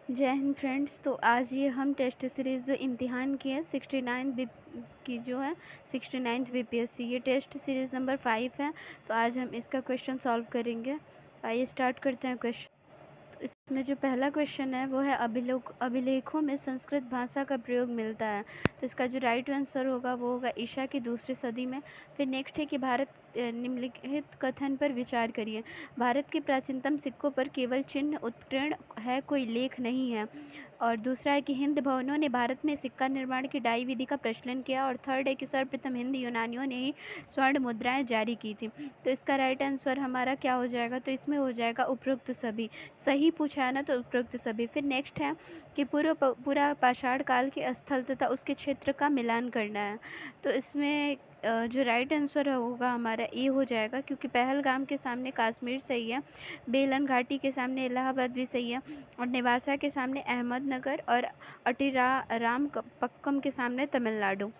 जय हिंद फ्रेंड्स। तो आज ये हम टेस्ट सीरीज़ जो इम्तिहान की है 69 की जो है 69th बीपीएससी, ये टेस्ट सीरीज़ नंबर 5 है। तो आज हम इसका क्वेश्चन सॉल्व करेंगे। आइए स्टार्ट करते हैं क्वेश्चन। तो इसमें जो पहला क्वेश्चन है वो है अभिलेखों में संस्कृत भाषा का प्रयोग मिलता है। तो इसका जो राइट आंसर होगा वो होगा ईसा की दूसरी सदी में। फिर नेक्स्ट है कि भारत निम्नलिखित कथन पर विचार करिए। भारत के प्राचीनतम सिक्कों पर केवल चिन्ह उत्कीर्ण है, कोई लेख नहीं है। और दूसरा है कि हिंद भवनों ने भारत में सिक्का निर्माण की डाई विधि का प्रचलन किया। और थर्ड है कि सर्वप्रथम हिंद यूनानियों ने ही स्वर्ण मुद्राएं जारी की थी। तो इसका राइट आंसर हमारा क्या हो जाएगा? तो इसमें हो जाएगा उपरोक्त सभी। सही पूछा है ना, तो उपरोक्त सभी। फिर नेक्स्ट है कि पूरा पाषाण काल के स्थल तथा उसके क्षेत्र का मिलान करना है। तो इसमें जो राइट आंसर होगा हमारा ए हो जाएगा, क्योंकि पहलगाम के सामने कश्मीर सही है, बेलन घाटी के सामने इलाहाबाद भी सही है, और नेवासा के सामने अहमदनगर, और राम पक्कम के सामने तमिलनाडु।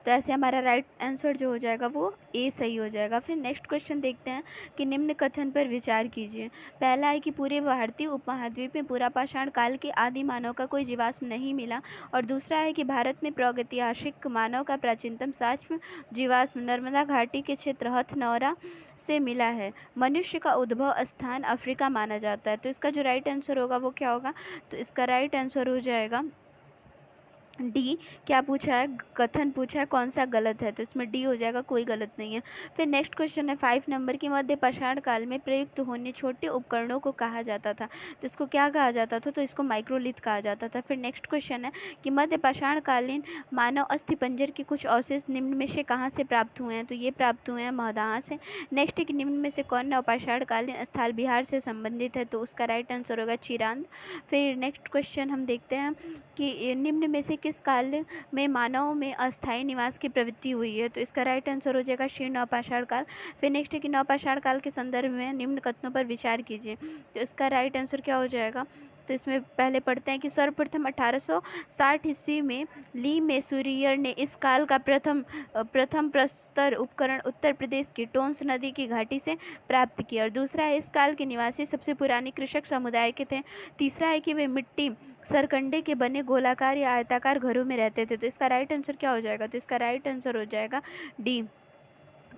तो ऐसे हमारा राइट आंसर जो हो जाएगा वो ए सही हो जाएगा। फिर नेक्स्ट क्वेश्चन देखते हैं कि निम्न कथन पर विचार कीजिए। पहला है कि पूरे भारतीय उपमहाद्वीप में पुरापाषाण काल के आदि मानव का कोई जीवाश्म नहीं मिला। और दूसरा है कि भारत में प्रागैतिहासिक मानव का प्राचीनतम साक्ष्य जीवाश्म नर्मदा घाटी के क्षेत्र हथनौरा से मिला है। मनुष्य का उद्भव स्थान अफ्रीका माना जाता है। तो इसका जो राइट आंसर होगा वो क्या होगा? तो इसका राइट आंसर हो जाएगा डी। क्या पूछा है? कथन पूछा है, कौन सा गलत है? तो इसमें डी हो जाएगा, कोई गलत नहीं है। फिर नेक्स्ट क्वेश्चन है 5 नंबर की। मध्य पाषाण काल में प्रयुक्त होने छोटे उपकरणों को कहा जाता था। तो इसको क्या कहा जाता था? तो इसको माइक्रोलिथ कहा जाता था। फिर नेक्स्ट क्वेश्चन है कि मध्य पाषाण कालीन मानव अस्थिपंजर के कुछ अवशेष निम्न में से कहाँ से प्राप्त हुए हैं? तो ये प्राप्त हुए हैं महदाह से। नेक्स्ट है कि निम्न में से कौन नवपाषाण कालीन स्थल बिहार से संबंधित है? तो उसका राइट आंसर होगा चिरांद। फिर नेक्स्ट क्वेश्चन हम देखते हैं कि निम्न में से किस काल में मानव में अस्थायी निवास की प्रवृत्ति हुई है? तो इसका राइट आंसर हो जाएगा शीर्ण नवपाषाण काल। फिर नेक्स्ट है कि नवपाषाण काल के संदर्भ में निम्न कथनों पर विचार कीजिए। तो इसका राइट आंसर क्या हो जाएगा? तो इसमें पहले पढ़ते हैं कि सर्वप्रथम 1860 ईस्वी में ली मैसूरियर ने इस काल का प्रथम प्रस्तर उपकरण उत्तर प्रदेश की टोंस नदी की घाटी से प्राप्त किया। और दूसरा है इस काल के निवासी सबसे पुराने कृषक समुदाय के थे। तीसरा है कि वे मिट्टी सरकंडे के बने गोलाकार या आयताकार घरों में रहते थे। तो इसका राइट आंसर क्या हो जाएगा? तो इसका राइट आंसर हो जाएगा डी।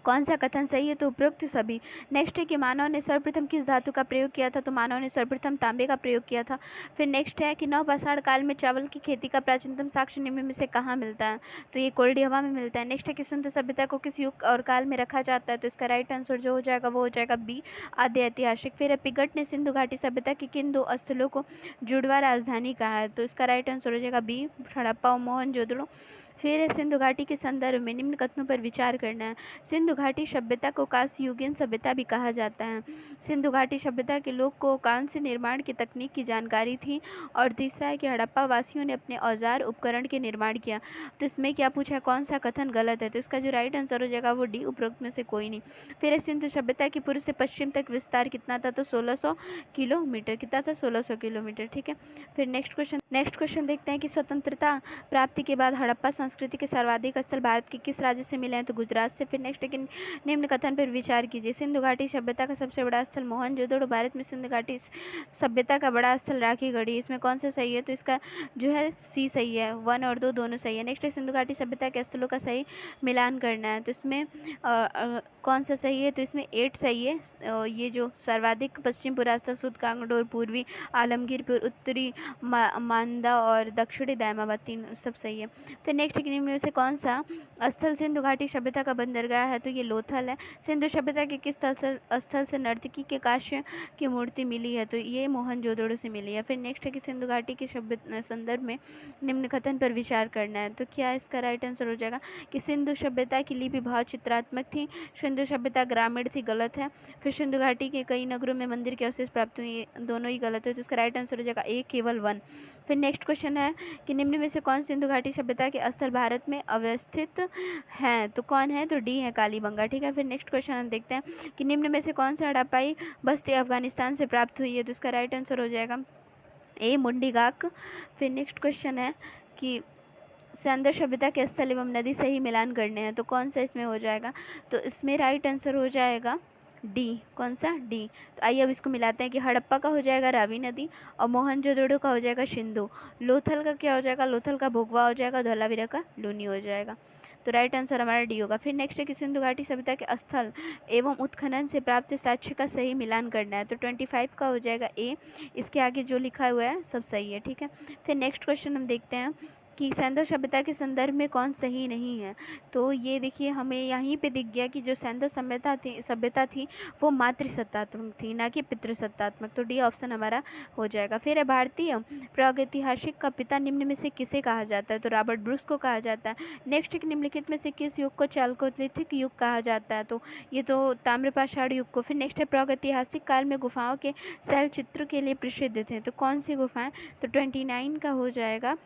कौन सा कथन सही है? तो उपरोक्त सभी। नेक्स्ट है कि मानव ने सर्वप्रथम किस धातु का प्रयोग किया था? तो मानव ने सर्वप्रथम तांबे का प्रयोग किया था। फिर नेक्स्ट है कि नवपाषाण काल में चावल की खेती का प्राचीनतम साक्ष्य निम्न में से कहाँ मिलता है? तो ये कोल्डी हवा में मिलता है। नेक्स्ट है कि सिंधु सभ्यता को किस युग और काल में रखा जाता है? तो इसका राइट आंसर जो हो जाएगा वो हो जाएगा बी, आद्य ऐतिहासिक। फिर पिगट ने सिंधु घाटी सभ्यता के किन दो स्थलों को जुड़वा राजधानी कहा है? तो इसका राइट आंसर हो जाएगा बी, हड़प्पा और मोहनजोदड़ो। फिर सिंधु घाटी के संदर्भ में निम्न कथनों पर विचार करना है। सिंधु घाटी सभ्यता को कांस्ययुगीन सभ्यता भी कहा जाता है। सिंधु घाटी सभ्यता के लोग को कांस्य निर्माण की तकनीक की जानकारी थी। और तीसरा है कि हड़प्पा वासियों ने अपने औजार उपकरण के निर्माण किया। तो इसमें क्या पूछा है? कौन सा कथन गलत है? तो इसका जो राइट आंसर हो जाएगा वो डी, उपरोक्त में से कोई नहीं। फिर सिंधु सभ्यता की पूर्व से पश्चिम तक विस्तार कितना था? तो 1600 किलोमीटर। कितना था? 1600 किलोमीटर। ठीक है। फिर नेक्स्ट क्वेश्चन देखते हैं कि स्वतंत्रता प्राप्ति के बाद हड़प्पा संस्कृति के सर्वाधिक स्थल भारत के किस राज्य से मिले हैं? तो गुजरात से। फिर नेक्स्ट है कि निम्न कथन पर विचार कीजिए। सिंधु घाटी सभ्यता का सबसे बड़ा स्थल मोहनजोदड़ो। भारत में सिंधु घाटी सभ्यता का बड़ा स्थल राखी गढ़ी। इसमें कौन सा सही है? तो इसका जो है सी सही है, 1 और 2 दोनों सही है। नेक्स्ट है सिंधु घाटी सभ्यता के स्थलों का सही मिलान करना है। तो इसमें कौन सा सही है? तो इसमें 8 सही है। ये जो सर्वाधिक पश्चिम पुरास्था सुध कांगडोर, पूर्वी आलमगीरपुर, उत्तरी मांदा और दक्षिणी दायमाबाद, तीन सब सही है। तो नेक्स्ट निम्न में से कौन सा स्थल सिंधु घाटी सभ्यता का बंदरगाह है? तो ये लोथल है। सिंधु सभ्यता के किस स्थल से नर्तकी के कांस्य की मूर्ति मिली है? तो ये मोहनजोदड़ो से मिली है। फिर नेक्स्ट है कि सिंधु घाटी के संदर्भ में निम्न कथन पर विचार करना है। तो क्या इसका राइट आंसर हो जाएगा कि सिंधु सभ्यता की लिपि भाव चित्रात्मक थी, सिंधु सभ्यता ग्रामीण थी, गलत है। फिर सिंधु घाटी के कई नगरों में मंदिर के अवशेष प्राप्त हुए, दोनों ही गलत है। तो इसका राइट आंसर हो जाएगा ए, केवल 1। फिर नेक्स्ट क्वेश्चन है कि निम्न में से कौन सिंधु घाटी सभ्यता के स्थल भारत में अवस्थित हैं? तो कौन है? तो डी है, कालीबंगा। ठीक है। फिर नेक्स्ट क्वेश्चन हम देखते हैं कि निम्न में से कौन सा हड़प्पाई बस्ती अफगानिस्तान से प्राप्त हुई है? तो इसका राइट आंसर हो जाएगा ए, मुंडीगाक। फिर नेक्स्ट क्वेश्चन है कि सैंदर सभ्यता के स्थल एवं नदी से ही मिलान करने हैं। तो कौन सा इसमें हो जाएगा? तो इसमें राइट आंसर हो जाएगा डी। कौन सा? डी। तो आइए अब इसको मिलाते हैं कि हड़प्पा का हो जाएगा रावी नदी और मोहनजोदड़ो का हो जाएगा सिंधु। लोथल का क्या हो जाएगा? लोथल का भोगवा हो जाएगा, धौलावीरा का लूनी हो जाएगा। तो राइट आंसर हमारा डी होगा। फिर नेक्स्ट है कि सिंधु घाटी सभ्यता के स्थल एवं उत्खनन से प्राप्त साक्ष्य का सही मिलान करना है। तो 25 का हो जाएगा ए। इसके आगे जो लिखा हुआ है सब सही है, ठीक है। फिर नेक्स्ट क्वेश्चन हम देखते हैं कि सैंधव सभ्यता के संदर्भ में कौन सही नहीं है। तो ये देखिए हमें यहीं पे दिख गया कि जो सैंधव सभ्यता थी वो मातृसत्तात्मक थी, ना कि पितृसत्तात्मक। तो डी ऑप्शन हमारा हो जाएगा। फिर है भारतीय प्रागैतिहासिक का पिता निम्न में से किसे कहा जाता है? तो रॉबर्ट ब्रूक्स को कहा जाता है। नेक्स्ट निम्नलिखित में से किस युग को चालकोलिथिक युग कहा जाता है? तो ये तो ताम्रपाषाण युग को। फिर नेक्स्ट है प्रागैतिहासिक काल में गुफाओं के शैल चित्र के लिए प्रसिद्ध थे। तो कौन सी गुफाएं? तो 29 का हो जाएगा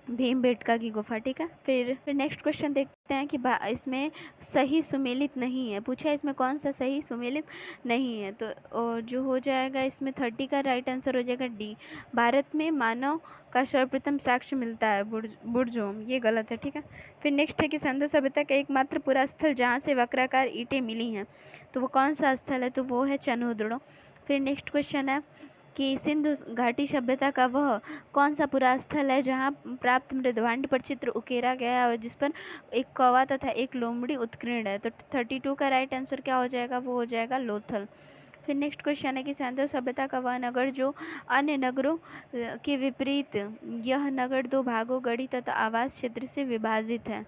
भीमबेटका की गुफा, ठीक है। फिर नेक्स्ट क्वेश्चन देखते हैं कि इसमें सही सुमेलित नहीं है। पूछा है इसमें कौन सा सही सुमेलित नहीं है। तो जो हो जाएगा इसमें 30 का राइट आंसर हो जाएगा डी। भारत में मानव का सर्वप्रथम साक्ष्य मिलता है बुर्जोम, ये गलत है, ठीक है। फिर नेक्स्ट है कि सिंधु सभ्यता का एकमात्र पूरा स्थल जहाँ से वक्राकार ईंटें मिली हैं, तो वो कौन सा स्थल है? तो वो है चनहुदड़ो। फिर नेक्स्ट क्वेश्चन है कि सिंधु घाटी सभ्यता का वह कौन सा पूरा स्थल है जहाँ प्राप्त मृदभांड पर चित्र उकेरा गया है जिस पर एक कौवा तथा एक लोमड़ी उत्कीर्ण है। तो 32 का राइट आंसर क्या हो जाएगा? वो हो जाएगा लोथल। फिर नेक्स्ट क्वेश्चन है कि सैंधव सभ्यता का वह नगर जो अन्य नगरों के विपरीत यह नगर दो भागों गढ़ी तथा आवास क्षेत्र से विभाजित है।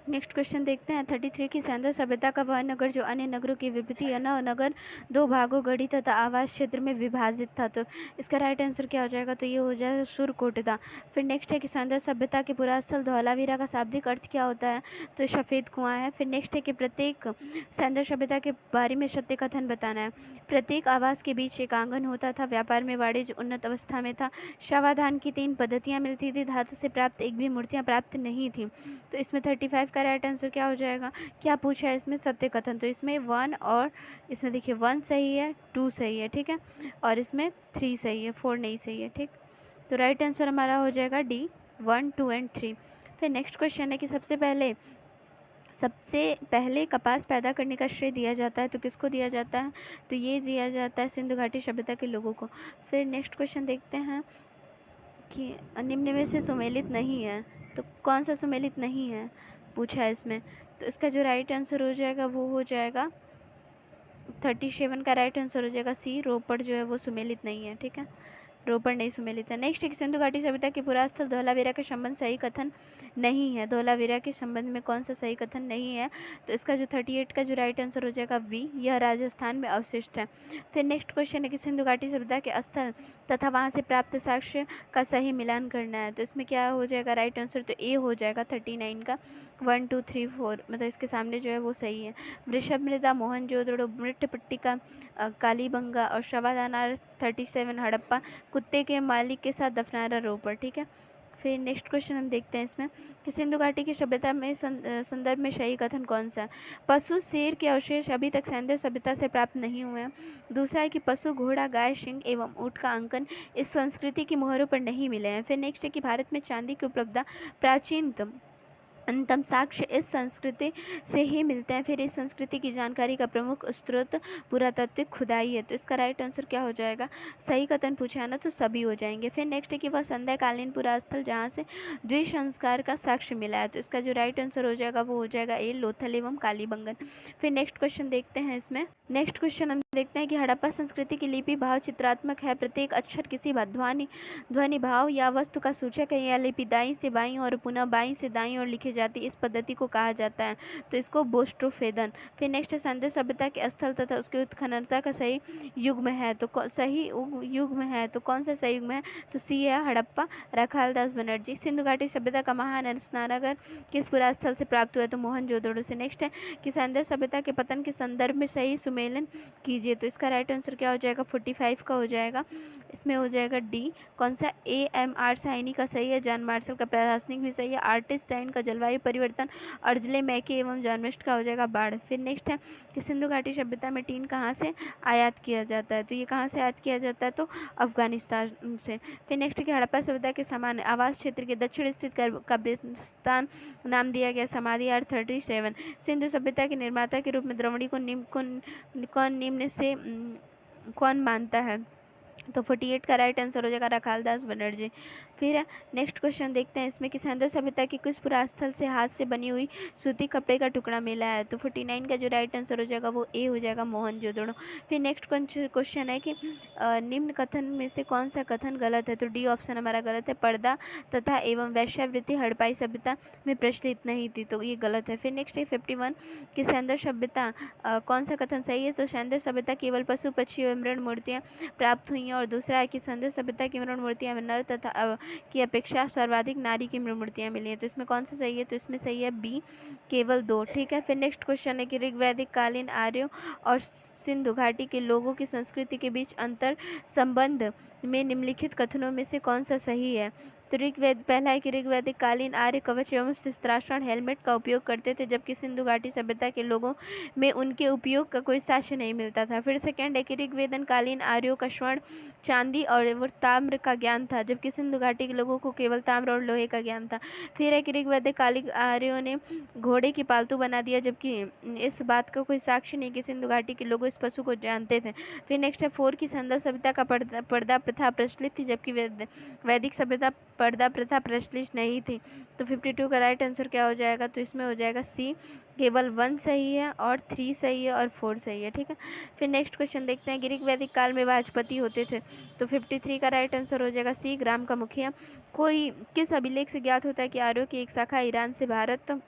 नेक्स्ट क्वेश्चन देखते हैं 33 की सैंधव सभ्यता का वह नगर जो अन्य नगरों के विपरीत यह नगर दो भागों गढ़ी तथा आवास क्षेत्र में विभाजित था। तो इसका राइट आंसर क्या हो जाएगा? तो ये हो जाएगा सुरकोटदा। फिर नेक्स्ट है कि सैंधव सभ्यता के पूरा स्थल धौलावीरा का शाब्दिक अर्थ क्या होता है? तो सफ़ेद कुआं है। फिर नेक्स्ट है कि प्रत्येक सैंधव सभ्यता के बारे में सत्य कथन बताना है। प्रत्येक आवास के बीच एक आंगन होता था। व्यापार में वाणिज्य उन्नत अवस्था में था। शवाधान की 3 पद्धतियाँ मिलती थी। धातु से प्राप्त एक भी मूर्तियाँ प्राप्त नहीं थी। तो इसमें 35 का राइट आंसर क्या हो जाएगा? क्या पूछा है इसमें? सत्य कथन। तो इसमें 1 और इसमें देखिए 1 सही है, 2 सही है, ठीक है, और इसमें 3 सही है, 4 नहीं सही है, ठीक। तो राइट आंसर हमारा हो जाएगा डी, 1, 2 एंड 3। फिर नेक्स्ट क्वेश्चन है कि सबसे पहले कपास पैदा करने का श्रेय दिया जाता है, तो किसको दिया जाता है? तो ये दिया जाता है सिंधु घाटी सभ्यता के लोगों को। फिर नेक्स्ट क्वेश्चन देखते हैं कि निम्न में से सुमेलित नहीं है, तो कौन सा सुमेलित नहीं है पूछा है इसमें। तो इसका जो राइट आंसर हो जाएगा वो हो जाएगा 37 का राइट आंसर हो जाएगा सी, रोपड़ जो है वो सुमेलित नहीं है, ठीक है, रोपड़ नहीं सुमेलित है। नेक्स्ट है सिंधु घाटी सभ्यता के पूरा स्थल धौलावीरा के संबंध सही कथन नहीं है। धौलावीरा के संबंध में कौन सा सही कथन नहीं है? तो इसका जो 38 का जो राइट आंसर हो जाएगा बी, यह राजस्थान में अवशिष्ट है। फिर नेक्स्ट क्वेश्चन है कि सिंधु घाटी सभ्यता के स्थल तथा वहाँ से प्राप्त साक्ष्य का सही मिलान करना है। तो इसमें क्या हो जाएगा राइट आंसर? तो ए हो जाएगा 39 का, 1, 2, 3, 4 मतलब इसके सामने जो है वो सही है। वृषभ मृदा, मोहनजोदड़ो, मृट्टपट्टिका, कालीबंगा और शवादाना 37 हड़प्पा, कुत्ते के मालिक के साथ दफनारा रोपड़, ठीक है। फिर नेक्स्ट क्वेश्चन हम देखते हैं इसमें कि सिंधु घाटी की सभ्यता में संदर्भ में सही कथन कौन सा है? पशु शेर के अवशेष अभी तक सैंधव सभ्यता से प्राप्त नहीं हुए हैं। दूसरा है कि पशु, घोड़ा, गाय, सिंह एवं ऊँट का अंकन इस संस्कृति की मोहरों पर नहीं मिले हैं। फिर नेक्स्ट है कि भारत में चांदी की उपलब्धता प्राचीनतम अंतम साक्ष्य इस संस्कृति से ही मिलते हैं। फिर इस संस्कृति की जानकारी का प्रमुख स्रोत पुरातात्विक खुदाई है। तो इसका राइट आंसर क्या हो जाएगा? सही कथन पूछा है ना तो सभी हो जाएंगे। फिर नेक्स्ट है कि वह संध्याकालीन पुरा स्थल जहाँ से द्विसंस्कार का साक्ष्य मिला है। तो इसका जो राइट आंसर हो जाएगा वो हो जाएगा ए, लोथल एवं कालीबंगन। फिर नेक्स्ट क्वेश्चन देखते हैं इसमें। नेक्स्ट क्वेश्चन हम देखते हैं कि हड़प्पा संस्कृति की लिपि भाव चित्रात्मक है। प्रत्येक अक्षर किसी ध्वनि भाव या वस्तु का सूचक है। यह लिपि दाईं से बाईं और पुनः बाईं से दाईं ओर लिखी जाती इस पद्धति को कहा जाता है। तो इसको बोस्ट्रोफेदन। फिर नेक्स्ट सैंधव सभ्यता के स्थल तथा उसके उत्खननता का सही युग्म है। तो सही युग्म है तो कौन सा सही युग्म है? तो सी है हड़प्पा, रखालदास बनर्जी। सिंधु घाटी सभ्यता का महान स्नानागार किस पुरा स्थल से प्राप्त हुआ है? तो मोहनजोदड़ो से। नेक्स्ट है कि सैंधव सभ्यता के पतन के संदर्भ में सही सुमेलन कीजिए। तो इसका राइट आंसर क्या हो जाएगा? 45 का हो जाएगा इसमें हो जाएगा डी। कौन सा AMR साइनी का सही है, जॉन मार्शल का प्रशासनिक भी सही है, आर्टिस्टाइन का जलवायु परिवर्तन, अर्जले मैके एवं जॉर्नवेस्ट का हो जाएगा बाढ़। फिर नेक्स्ट है कि सिंधु घाटी सभ्यता में टीन कहाँ से आयात किया जाता है, तो ये कहाँ से आयात किया जाता है, तो अफगानिस्तान से। फिर नेक्स्ट है कि हड़प्पा सभ्यता के समान आवास क्षेत्र के दक्षिण स्थित कब्रिस्तान नाम दिया गया समाधि R37। सिंधु सभ्यता के निर्माता के रूप में द्रविड़ को कौन निम्न से कौन मानता है, तो 48 का राइट आंसर हो जाएगा रखालदास बनर्जी। फिर नेक्स्ट क्वेश्चन देखते हैं इसमें कि सिंधु सभ्यता की किस पुरास्थल से हाथ से बनी हुई सूती कपड़े का टुकड़ा मिला है, तो 49 का जो राइट आंसर हो जाएगा वो ए हो जाएगा मोहनजोदड़ो। फिर नेक्स्ट क्वेश्चन है कि निम्न कथन में से कौन सा कथन गलत है, तो डी ऑप्शन हमारा गलत है, पर्दा तथा एवं वैश्यावृत्ति हड़प्पाई सभ्यता में प्रचलित नहीं थी, तो ये गलत है। फिर नेक्स्ट है 51 कि सिंधु सभ्यता कौन सा कथन सही है, तो सिंधु सभ्यता केवल पशु पक्षी एवं मृण मूर्तियाँ प्राप्त हुई हैं, और दूसरा है कि सिंधु सभ्यता की मृण मूर्तियाँ में नर तथा की अपेक्षा सर्वाधिक नारी की मृण मूर्तियाँ मिली हैं, तो इसमें कौन सा सही है, तो इसमें सही है बी केवल 2। ठीक है। फिर नेक्स्ट क्वेश्चन है कि ऋग्वैदिक कालीन आर्यों और सिंधु घाटी के लोगों की संस्कृति के बीच अंतर संबंध में निम्नलिखित कथनों में से कौन सा सही है, तो पहला है कि ऋग्वैदिक कालीन आर्य कवच एवं शस्त्रास्त्र हेलमेट का उपयोग करते थे, जबकि सिंधु घाटी सभ्यता के लोगों में उनके उपयोग का कोई साक्ष्य नहीं मिलता था। फिर सेकंड है कि ऋग्वेदन कालीन आर्यों का स्वर्ण चांदी और ताम्र का ज्ञान था, जबकि सिंधु घाटी के लोगों को केवल ताम्र और लोहे का ज्ञान था। फिर है कि ऋग्वैदिक कालीन आर्यों ने घोड़े की पालतू बना दिया, जबकि इस बात का कोई साक्ष्य नहीं कि सिंधु घाटी के लोग इस पशु को जानते थे। फिर नेक्स्ट है 4 की सिंधु सभ्यता का पर्दा प्रथा प्रचलित थी, जबकि वैदिक सभ्यता पर्दा प्रथा प्रचलित नहीं थी, तो 52 का राइट आंसर क्या हो जाएगा, तो इसमें हो जाएगा सी केवल 1 सही है और 3 सही है और 4 सही है। ठीक है। फिर नेक्स्ट क्वेश्चन देखते हैं ग्रीक वैदिक काल में वाजपति होते थे, तो 53 का राइट आंसर हो जाएगा सी ग्राम का मुखिया। कोई किस अभिलेख से ज्ञात होता है कि आर्यों की एक शाखा ईरान से भारत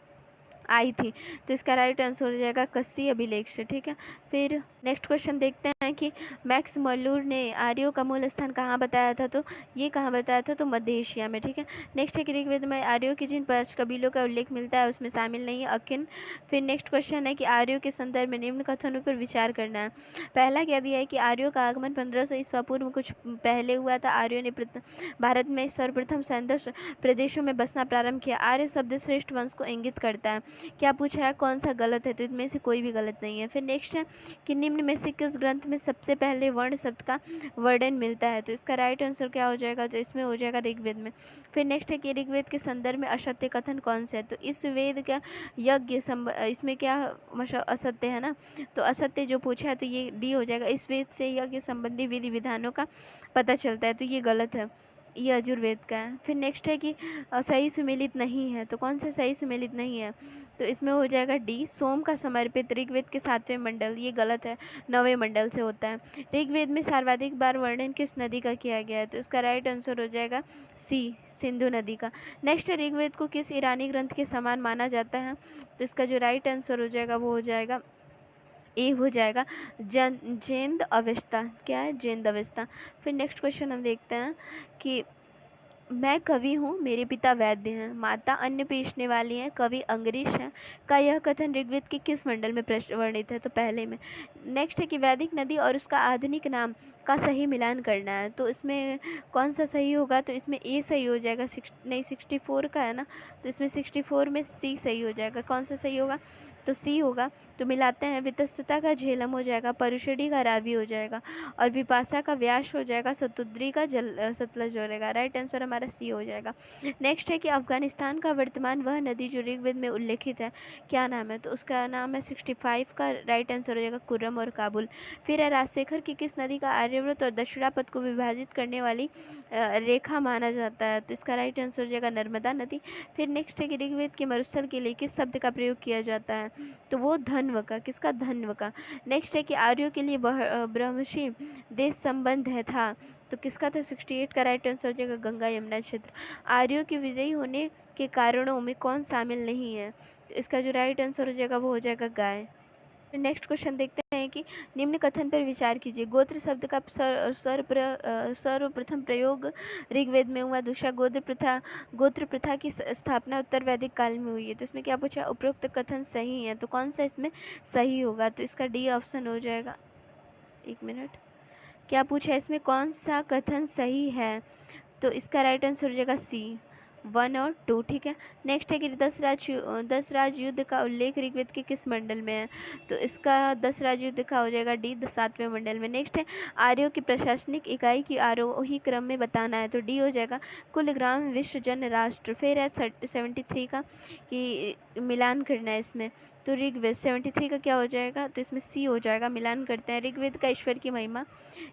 आई थी, तो इसका राइट आंसर हो जाएगा कस्सी अभिलेख से। ठीक है। फिर नेक्स्ट क्वेश्चन देखते हैं कि मैक्स मल्लूर ने आर्यों का मूल स्थान कहाँ बताया था, तो ये कहाँ बताया था, तो मध्य एशिया में। ठीक है। नेक्स्ट है कि ऋग्वेद में आर्यों की जिन 5 कबीलों का उल्लेख मिलता है उसमें शामिल नहीं है अकिन। फिर नेक्स्ट क्वेश्चन है कि आर्यों के संदर्भ में निम्न कथनों पर विचार करना है। पहला कह दिया है कि आर्यों का आगमन 1500 ईस्वा पूर्व कुछ पहले हुआ था। आर्यों ने भारत में सर्वप्रथम सिंधु प्रदेशों में बसना प्रारंभ किया। आर्य शब्द श्रेष्ठ वंश को इंगित करता है। क्या पूछा है, कौन सा गलत है, तो इनमें से कोई भी गलत नहीं है। फिर नेक्स्ट है कि निम्न में से किस ग्रंथ में सबसे पहले वर्ण शब्द का वर्णन मिलता है, तो इसका राइट आंसर क्या हो जाएगा, तो इसमें हो जाएगा ऋग्वेद में। फिर नेक्स्ट है कि ऋग्वेद के संदर्भ में असत्य कथन कौन सा है, तो इस वेद का यज्ञ इसमें क्या असत्य है ना, तो असत्य जो पूछा है तो ये डी हो जाएगा। इस वेद से यज्ञ संबंधी विधि विधानों का पता चलता है, तो ये गलत है, ये यजुर्वेद का है। फिर नेक्स्ट है कि सही सुमेलित नहीं है, तो कौन सा सही सुमेलित नहीं है, तो इसमें हो जाएगा डी सोम का समर्पित ऋग्वेद के 7वें मंडल, ये गलत है, 9वें मंडल से होता है। ऋग्वेद में सर्वाधिक बार वर्णन किस नदी का किया गया है, तो इसका राइट आंसर हो जाएगा सी सिंधु नदी का। नेक्स्ट ऋग्वेद को किस ईरानी ग्रंथ के समान माना जाता है, तो इसका जो राइट आंसर हो जाएगा वो हो जाएगा ए हो जाएगा जैंद अवस्था। क्या है, जैंद अवस्था। फिर नेक्स्ट क्वेश्चन हम देखते हैं कि मैं कवि हूँ, मेरे पिता वैद्य हैं, माता अन्न पीसने वाली हैं, कवि अंगरीश हैं, का यह कथन ऋग्वेद के किस मंडल में वर्णित है, तो पहले में। नेक्स्ट है कि वैदिक नदी और उसका आधुनिक नाम का सही मिलान करना है, तो इसमें कौन सा सही होगा, तो इसमें ए सही हो जाएगा, 64 का है ना, तो इसमें 64 में सी सही हो जाएगा। कौन सा सही होगा, तो सी होगा। तो मिलाते हैं, वितस्तता का झेलम हो जाएगा, परुषणी का रावी हो जाएगा, और विपाशा का व्यास हो जाएगा, सतुद्री का सतलज हो जाएगा। राइट आंसर हमारा सी हो जाएगा। नेक्स्ट है कि अफगानिस्तान का वर्तमान वह नदी जो ऋग्वेद में उल्लेखित है, क्या नाम है, तो उसका नाम है 65 का राइट आंसर हो जाएगा कुर्रम और काबुल। फिर है राजशेखर की किस नदी का आर्यव्रत और दक्षिणापथ को विभाजित करने वाली रेखा माना जाता है, तो इसका राइट आंसर हो जाएगा नर्मदा नदी। फिर नेक्स्ट है कि ऋग्वेद के मरुस्थल के लिए किस शब्द का प्रयोग किया जाता है, तो वो धन्व का, किसका, धन्व का। नेक्स्ट है कि आर्यों के लिए ब्रह्मशी देश संबंध है था, तो किसका था, 68 का राइट आंसर हो जाएगा गंगा यमुना क्षेत्र। आर्यों के विजयी होने के कारणों में कौन शामिल नहीं है, तो इसका जो राइट आंसर हो जाएगा वो हो जाएगा गाय। नेक्स्ट क्वेश्चन देखते हैं कि निम्न कथन पर विचार कीजिए। गोत्र शब्द का सर्वप्रथम प्रयोग ऋग्वेद में हुआ। दूसरा, गोत्र प्रथा की स्थापना उत्तर वैदिक काल में हुई है, तो इसमें क्या पूछा, उपरोक्त कथन सही है, तो कौन सा इसमें सही होगा, तो इसका डी ऑप्शन हो जाएगा। एक मिनट, क्या पूछा है इसमें, कौन सा कथन सही है? तो इसका राइट आंसर हो जाएगा सी, 1 और 2। ठीक है। नेक्स्ट है कि 10 राज युद्ध का उल्लेख ऋग्वेद के किस मंडल में है? तो इसका 10 राज युद्ध का हो जाएगा डी, 7वें मंडल में। नेक्स्ट है आर्यों की प्रशासनिक इकाई की आरोही क्रम में बताना है, तो डी हो जाएगा कुल ग्राम विश्व जन राष्ट्र। फिर है 73 का कि मिलान करना है इसमें, तो ऋग्वेद 73 का क्या हो जाएगा? तो इसमें सी हो जाएगा, मिलान करते हैं। ऋग्वेद का ईश्वर की महिमा,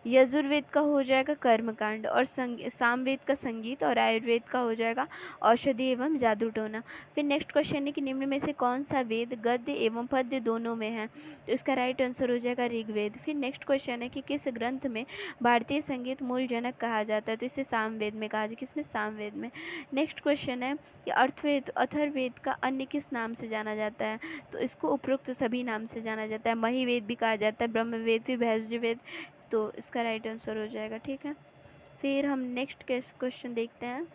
यजुर्वेद का हो जाएगा कर्मकांड, और सामवेद का संगीत, और आयुर्वेद का हो जाएगा औषधि एवं जादू टोना। फिर नेक्स्ट क्वेश्चन है कि निम्न में से कौन सा वेद गद्य एवं पद्य दोनों में है? तो इसका राइट आंसर हो जाएगा ऋग्वेद। फिर नेक्स्ट क्वेश्चन है कि किस ग्रंथ में भारतीय संगीत मूल जनक कहा जाता है? तो इसे सामवेद में कहा जाए, किसमें? सामवेद में। नेक्स्ट क्वेश्चन है कि अथर्ववेद का अन्य किस नाम से जाना जाता है? तो इसको उपरोक्त सभी नाम से जाना जाता है, महिवेद भी कहा जाता है, ब्रह्मवेद भी, भैषजवेद, तो इसका राइट आंसर हो जाएगा। ठीक है। फिर हम नेक्स्ट क्वेश्चन देखते हैं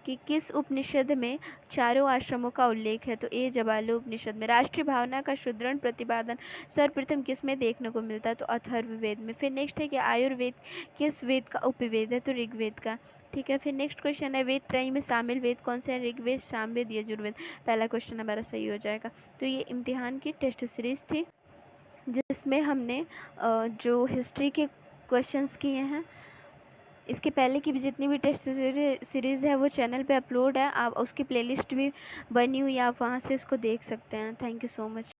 कि किस उपनिषद में चारों आश्रमों का उल्लेख है? तो ए जवालो उपनिषद में। राष्ट्रीय भावना का सुदृढ़ प्रतिपादन सर्वप्रथम किस में देखने को मिलता है? तो अथर्ववेद में। फिर नेक्स्ट है कि आयुर्वेद किस वेद का उपवेद है? तो ऋग्वेद का। ठीक है। फिर नेक्स्ट क्वेश्चन है वेद त्रयी में शामिल वेद कौन से हैं? ऋग्वेद, सामवेद, यजुर्वेद। पहला क्वेश्चन हमारा सही हो जाएगा। तो ये इम्तिहान की टेस्ट सीरीज थी जिसमें हमने जो हिस्ट्री के क्वेश्चंस किए हैं। इसके पहले की भी जितनी भी टेस्ट सीरीज़ है वो चैनल पे अपलोड है, आप उसकी प्लेलिस्ट भी बनी हुई है, आप वहाँ से उसको देख सकते हैं। Thank you so much.